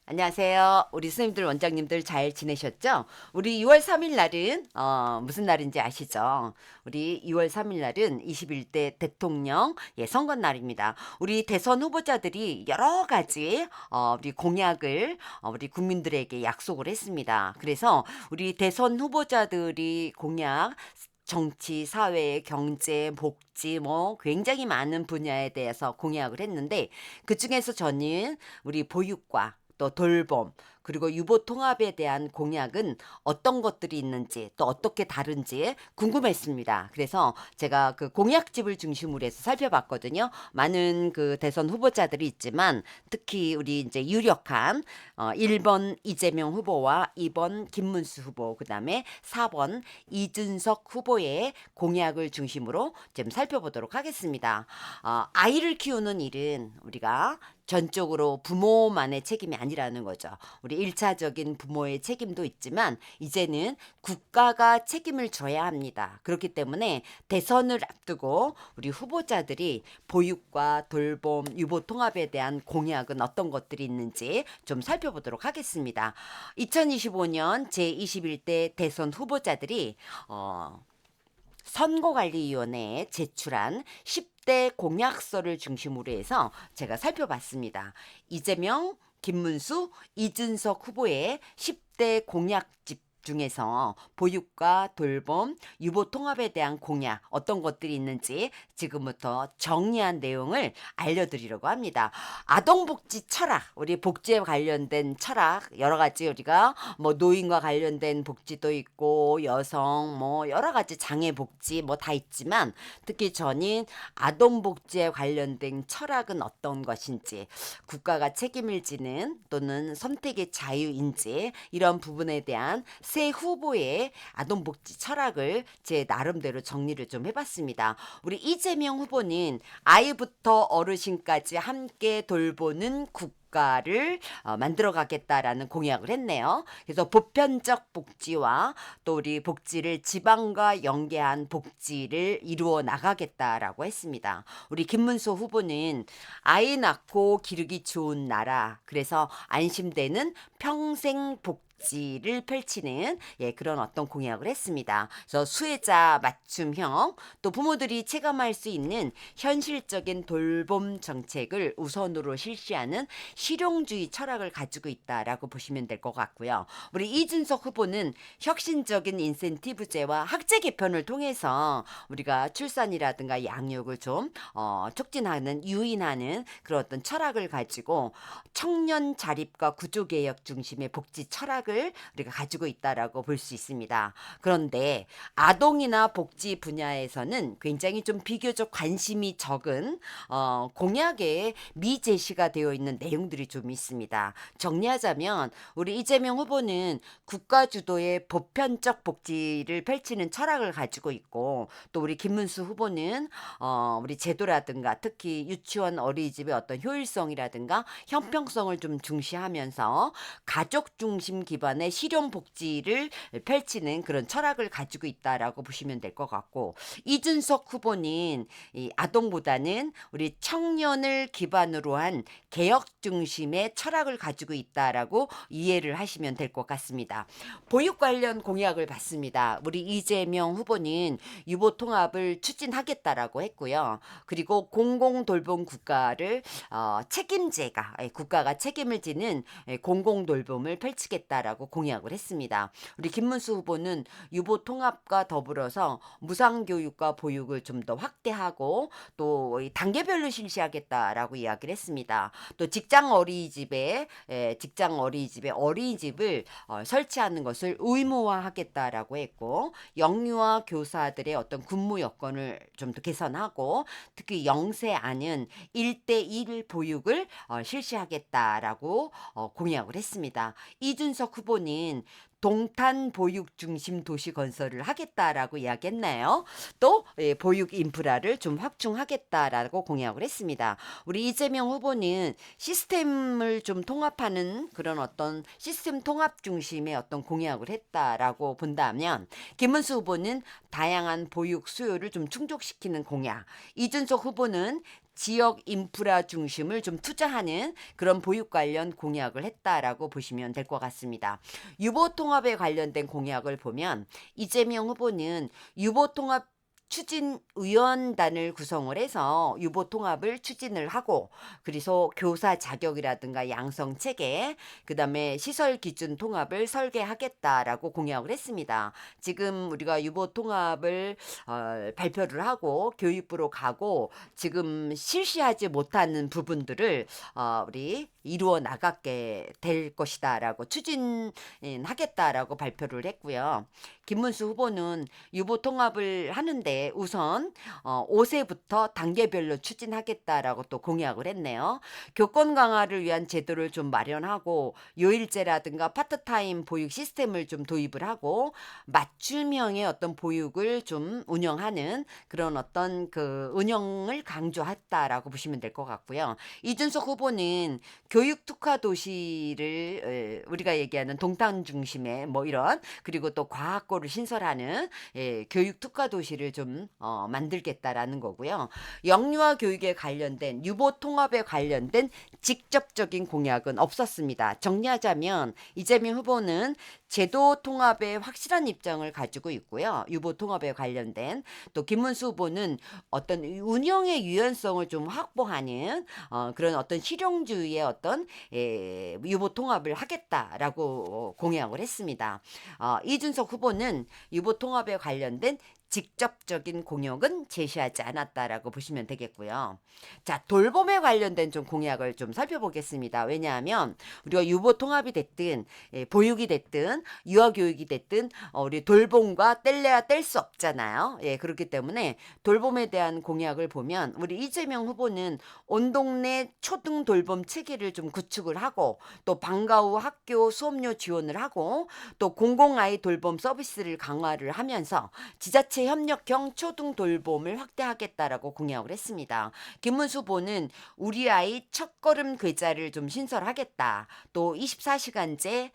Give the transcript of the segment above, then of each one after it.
안녕하세요. 우리 선생님들, 원장님들 잘 지내셨죠? 우리 6월 3일 날은 무슨 날인지 아시죠? 우리 6월 3일 날은 21대 대통령 선거 날입니다. 우리 대선 후보자들이 여러 가지 우리 공약을 우리 국민들에게 약속을 했습니다. 그래서 우리 대선 후보자들이 공약 정치, 사회, 경제, 복지 뭐 굉장히 많은 분야에 대해서 공약을 했는데 그중에서 저는 우리 보육과 또 돌봄 그리고 유보 통합에 대한 공약은 어떤 것들이 있는지 또 어떻게 다른지 궁금했습니다. 그래서 제가 그 공약집을 중심으로 해서 살펴봤거든요. 많은 그 대선 후보자들이 있지만 특히 우리 이제 유력한 1번 이재명 후보와 2번 김문수 후보 그다음에 4번 이준석 후보의 공약을 중심으로 좀 살펴보도록 하겠습니다. 아이를 키우는 일은 우리가 전적으로 부모만의 책임이 아니라는 거죠. 우리 일차적인 부모의 책임도 있지만 이제는 국가가 책임을 져야 합니다. 그렇기 때문에 대선을 앞두고 우리 후보자들이 보육과 돌봄, 유보 통합에 대한 공약은 어떤 것들이 있는지 좀 살펴보도록 하겠습니다. 2025년 제21대 대선 후보자들이 선거관리위원회에 제출한 10대 공약서를 중심으로 해서 제가 살펴봤습니다. 이재명, 김문수, 이준석 후보의 10대 공약집 중에서 보육과 돌봄, 유보 통합에 대한 공약 어떤 것들이 있는지 지금부터 정리한 내용을 알려드리려고 합니다. 아동복지 철학, 우리 복지에 관련된 철학 여러 가지 우리가 뭐 노인과 관련된 복지도 있고 여성 뭐 여러 가지 장애 복지 뭐 다 있지만 특히 저는 아동복지에 관련된 철학은 어떤 것인지 국가가 책임을 지는 또는 선택의 자유인지 이런 부분에 대한 새 후보의 아동복지 철학을 제 나름대로 정리를 좀 해봤습니다. 우리 이재명 후보는 아이부터 어르신까지 함께 돌보는 국가를 만들어 가겠다라는 공약을 했네요. 그래서 보편적 복지와 또 우리 복지를 지방과 연계한 복지를 이루어 나가겠다라고 했습니다. 우리 김문수 후보는 아이 낳고 기르기 좋은 나라, 그래서 안심되는 평생 복지를 펼치는 그런 어떤 공약을 했습니다. 그래서 수혜자 맞춤형 또 부모들이 체감할 수 있는 현실적인 돌봄 정책을 우선으로 실시하는 실용주의 철학을 가지고 있다라고 보시면 될 것 같고요. 우리 이준석 후보는 혁신적인 인센티브제와 학제 개편을 통해서 우리가 출산이라든가 양육을 좀 촉진하는 유인하는 그런 어떤 철학을 가지고 청년 자립과 구조 개혁 중심의 복지 철학을 우리가 가지고 있다라고 볼 수 있습니다. 그런데 아동이나 복지 분야에서는 굉장히 좀 비교적 관심이 적은 공약에 미제시가 되어 있는 내용들이 좀 있습니다. 정리하자면 우리 이재명 후보는 국가 주도의 보편적 복지를 펼치는 철학을 가지고 있고 또 우리 김문수 후보는 우리 제도라든가 특히 유치원 어린이집의 어떤 효율성이라든가 형평성을 좀 중시하면서 가족 중심 기반의 실용 복지를 펼치는 그런 철학을 가지고 있다라고 보시면 될 것 같고 이준석 후보는 이 아동보다는 우리 청년을 기반으로 한 개혁 중심의 철학을 가지고 있다라고 이해를 하시면 될 것 같습니다. 보육 관련 공약을 받습니다. 우리 이재명 후보는 유보 통합을 추진하겠다라고 했고요. 그리고 공공 돌봄 국가를 책임제가 국가가 책임을 지는 공공 돌봄을 펼치겠다라고 공약을 했습니다. 우리 김문수 후보는 유보 통합과 더불어서 무상 교육과 보육을 좀 더 확대하고 또 단계별로 실시하겠다라고 이야기를 했습니다. 또 직장 어린이집에 어린이집을 설치하는 것을 의무화하겠다라고 했고 영유아 교사들의 어떤 근무 여건을 좀 더 개선하고 특히 영세아는 1대1 보육을 실시하겠다라고 공약을 했습니다. 이준석 후보는 동탄 보육 중심 도시 건설을 하겠다라고 이야기했나요? 또 보육 인프라를 좀 확충하겠다라고 공약을 했습니다. 우리 이재명 후보는 시스템을 좀 통합하는 그런 어떤 시스템 통합 중심의 어떤 공약을 했다라고 본다면 김문수 후보는 다양한 보육 수요를 좀 충족시키는 공약, 이준석 후보는 지역 인프라 중심을 좀 투자하는 그런 보육 관련 공약을 했다라고 보시면 될 것 같습니다. 유보 통합에 관련된 공약을 보면 이재명 후보는 유보 통합 추진위원단을 구성을 해서 유보 통합을 추진을 하고, 그래서 교사 자격이라든가 양성 체계, 그다음에 시설 기준 통합을 설계하겠다라고 공약을 했습니다. 지금 우리가 유보 통합을 발표를 하고 교육부로 가고 지금 실시하지 못하는 부분들을 우리 이루어 나가게 될 것이다라고 추진하겠다라고 발표를 했고요. 김문수 후보는 유보 통합을 하는데 우선 5세부터 단계별로 추진하겠다라고 또 공약을 했네요. 교권 강화를 위한 제도를 좀 마련하고 요일제라든가 파트타임 보육 시스템을 좀 도입을 하고 맞춤형의 어떤 보육을 좀 운영하는 그런 어떤 그 운영을 강조했다라고 보시면 될 것 같고요. 이준석 후보는 교육 특화 도시를 우리가 얘기하는 동탄 중심의 뭐 이런, 그리고 또 과학고를 신설하는 교육 특화 도시를 좀 만들겠다라는 거고요. 영유아 교육에 관련된 유보 통합에 관련된 직접적인 공약은 없었습니다. 정리하자면 이재명 후보는 제도 통합에 확실한 입장을 가지고 있고요. 유보 통합에 관련된, 또 김문수 후보는 어떤 운영의 유연성을 좀 확보하는 그런 어떤 실용주의의 어떤 유보 통합을 하겠다라고 공약을 했습니다. 이준석 후보는 유보 통합에 관련된 직접적인 공약은 제시하지 않았다라고 보시면 되겠고요. 자, 돌봄에 관련된 좀 공약을 좀 살펴보겠습니다. 왜냐하면 우리가 유보 통합이 됐든 보육이 됐든 유아교육이 됐든 우리 돌봄과 뗄래야 뗄 수 없잖아요. 예, 그렇기 때문에 돌봄에 대한 공약을 보면 우리 이재명 후보는 온 동네 초등 돌봄 체계를 좀 구축을 하고, 또 방과 후 학교 수업료 지원을 하고, 또 공공아이 돌봄 서비스를 강화를 하면서 지자체 협력형 초등 돌봄을 확대하겠다라고 공약을 했습니다. 김문수 후보는 우리 아이 첫걸음 계좌를 좀 신설하겠다. 또 24시간제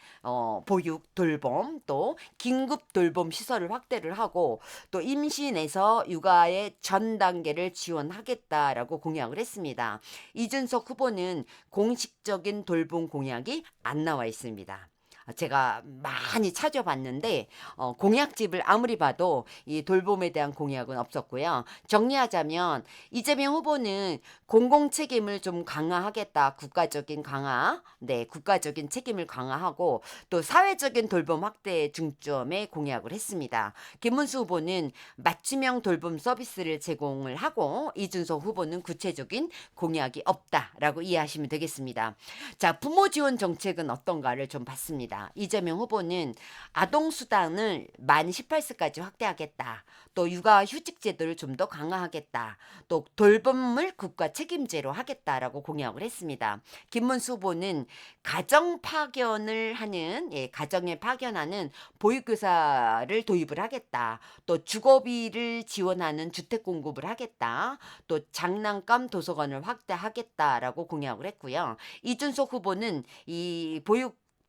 보육 돌봄, 또 긴급 돌봄 시설을 확대를 하고, 또 임신에서 육아의 전 단계를 지원하겠다라고 공약을 했습니다. 이준석 후보는 공식적인 돌봄 공약이 안 나와 있습니다. 제가 많이 찾아봤는데 공약집을 아무리 봐도 이 돌봄에 대한 공약은 없었고요. 정리하자면 이재명 후보는 공공 책임을 좀 강화하겠다. 국가적인 강화, 국가적인 책임을 강화하고, 또 사회적인 돌봄 확대에 중점에 공약을 했습니다. 김문수 후보는 맞춤형 돌봄 서비스를 제공을 하고, 이준석 후보는 구체적인 공약이 없다라고 이해하시면 되겠습니다. 자, 부모 지원 정책은 어떤가를 좀 봤습니다. 이재명 후보는 아동수당을 만 18세까지 확대하겠다. 또 육아휴직 제도를 좀 더 강화하겠다. 또 돌봄을 국가 책임제로 하겠다라고 공약을 했습니다. 김문수 후보는 가정 파견을 하는, 가정에 파견하는 보육교사를 도입을 하겠다. 또 주거비를 지원하는 주택 공급을 하겠다. 또 장난감 도서관을 확대하겠다라고 공약을 했고요. 이준석 후보는 이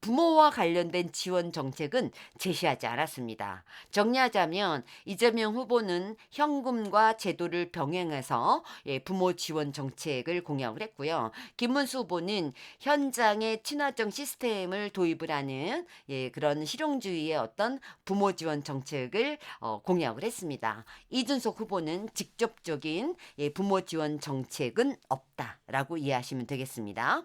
부모와 관련된 지원 정책은 제시하지 않았습니다. 정리하자면 이재명 후보는 현금과 제도를 병행해서 부모 지원 정책을 공약을 했고요. 김문수 후보는 현장의 친화적 시스템을 도입을 하는 그런 실용주의의 어떤 부모 지원 정책을 공약을 했습니다. 이준석 후보는 직접적인 부모 지원 정책은 없다라고 이해하시면 되겠습니다.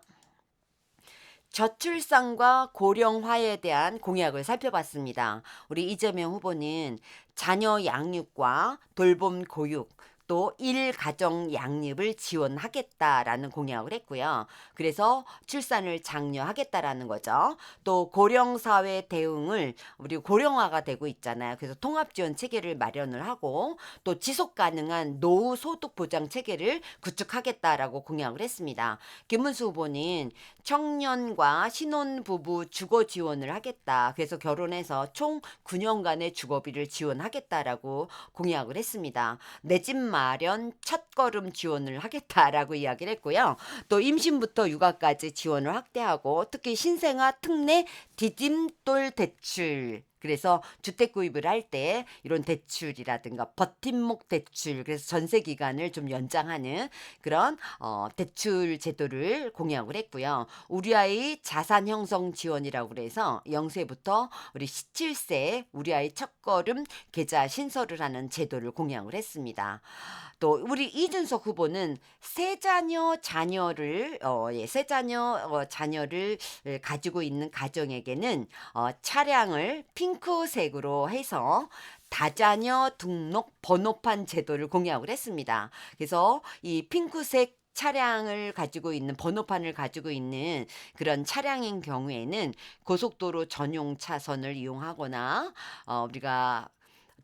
저출산과 고령화에 대한 공약을 살펴봤습니다. 우리 이재명 후보는 자녀 양육과 돌봄 교육, 또 일가정 양립을 지원하겠다라는 공약을 했고요. 그래서 출산을 장려하겠다라는 거죠. 또 고령사회 대응을, 우리 고령화가 되고 있잖아요. 그래서 통합지원 체계를 마련을 하고, 또 지속가능한 노후 소득 보장 체계를 구축하겠다라고 공약을 했습니다. 김문수 후보는 청년과 신혼부부 주거 지원을 하겠다. 그래서 결혼해서 총 9년간의 주거비를 지원하겠다라고 공약을 했습니다. 내 집 마련 첫걸음 지원을 하겠다라고 이야기를 했고요. 또 임신부터 육아까지 지원을 확대하고, 특히 신생아 특례 디딤돌 대출, 그래서 주택 구입을 할 때 이런 대출이라든가 버팀목 대출, 그래서 전세 기간을 좀 연장하는 그런 대출 제도를 공약을 했고요. 우리 아이 자산 형성 지원이라고 그래서 0세부터 우리 17세 우리 아이 첫걸음 계좌 신설을 하는 제도를 공약을 했습니다. 또 우리 이준석 후보는 세 자녀 자녀를 가지고 있는 가정에게는 차량을 핑크색으로 해서 다자녀 등록 번호판 제도를 공약을 했습니다. 그래서 이 핑크색 차량을 가지고 있는 번호판을 가지고 있는 그런 차량인 경우에는 고속도로 전용 차선을 이용하거나 우리가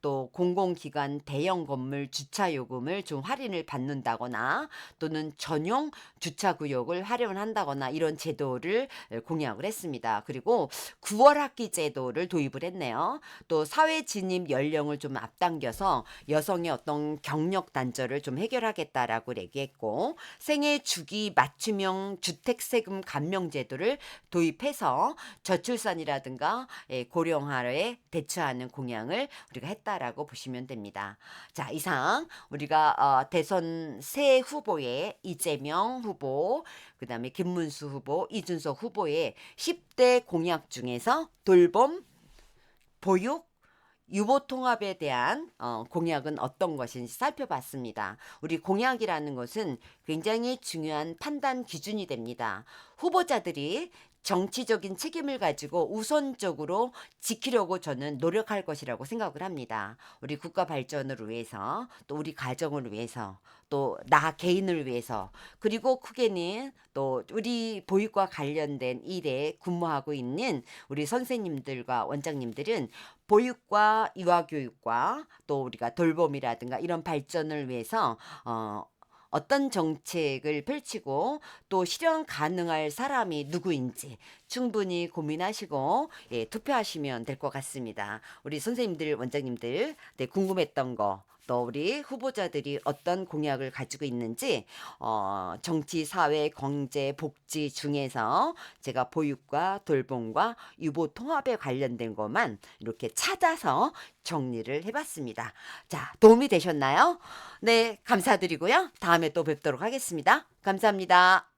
또 공공기관 대형 건물 주차 요금을 좀 할인을 받는다거나 또는 전용 주차 구역을 활용한다거나 이런 제도를 공약을 했습니다. 그리고 9월 학기 제도를 도입을 했네요. 또 사회 진입 연령을 좀 앞당겨서 여성의 어떤 경력 단절을 좀 해결하겠다라고 얘기했고, 생애 주기 맞춤형 주택 세금 감면 제도를 도입해서 저출산이라든가 고령화에 대처하는 공약을 우리가 했다라고 보시면 됩니다. 자, 이상 우리가 대선 새 후보의 이재명 후보, 그다음에 김문수 후보, 이준석 후보의 10대 공약 중에서 돌봄, 보육, 유보 통합에 대한 공약은 어떤 것인지 살펴봤습니다. 우리 공약이라는 것은 굉장히 중요한 판단 기준이 됩니다. 후보자들이 정치적인 책임을 가지고 우선적으로 지키려고 저는 노력할 것이라고 생각을 합니다. 우리 국가 발전을 위해서, 또 우리 가정을 위해서, 또 나 개인을 위해서, 그리고 크게는 또 우리 보육과 관련된 일에 근무하고 있는 우리 선생님들과 원장님들은 보육과 유아교육과 또 우리가 돌봄이라든가 이런 발전을 위해서 어떤 정책을 펼치고 또 실현 가능할 사람이 누구인지 충분히 고민하시고 투표하시면 될 것 같습니다. 우리 선생님들, 원장님들 궁금했던 거, 또 우리 후보자들이 어떤 공약을 가지고 있는지 정치, 사회, 경제, 복지 중에서 제가 보육과 돌봄과 유보 통합에 관련된 것만 이렇게 찾아서 정리를 해봤습니다. 자, 도움이 되셨나요? 네, 감사드리고요. 다음에 또 뵙도록 하겠습니다. 감사합니다.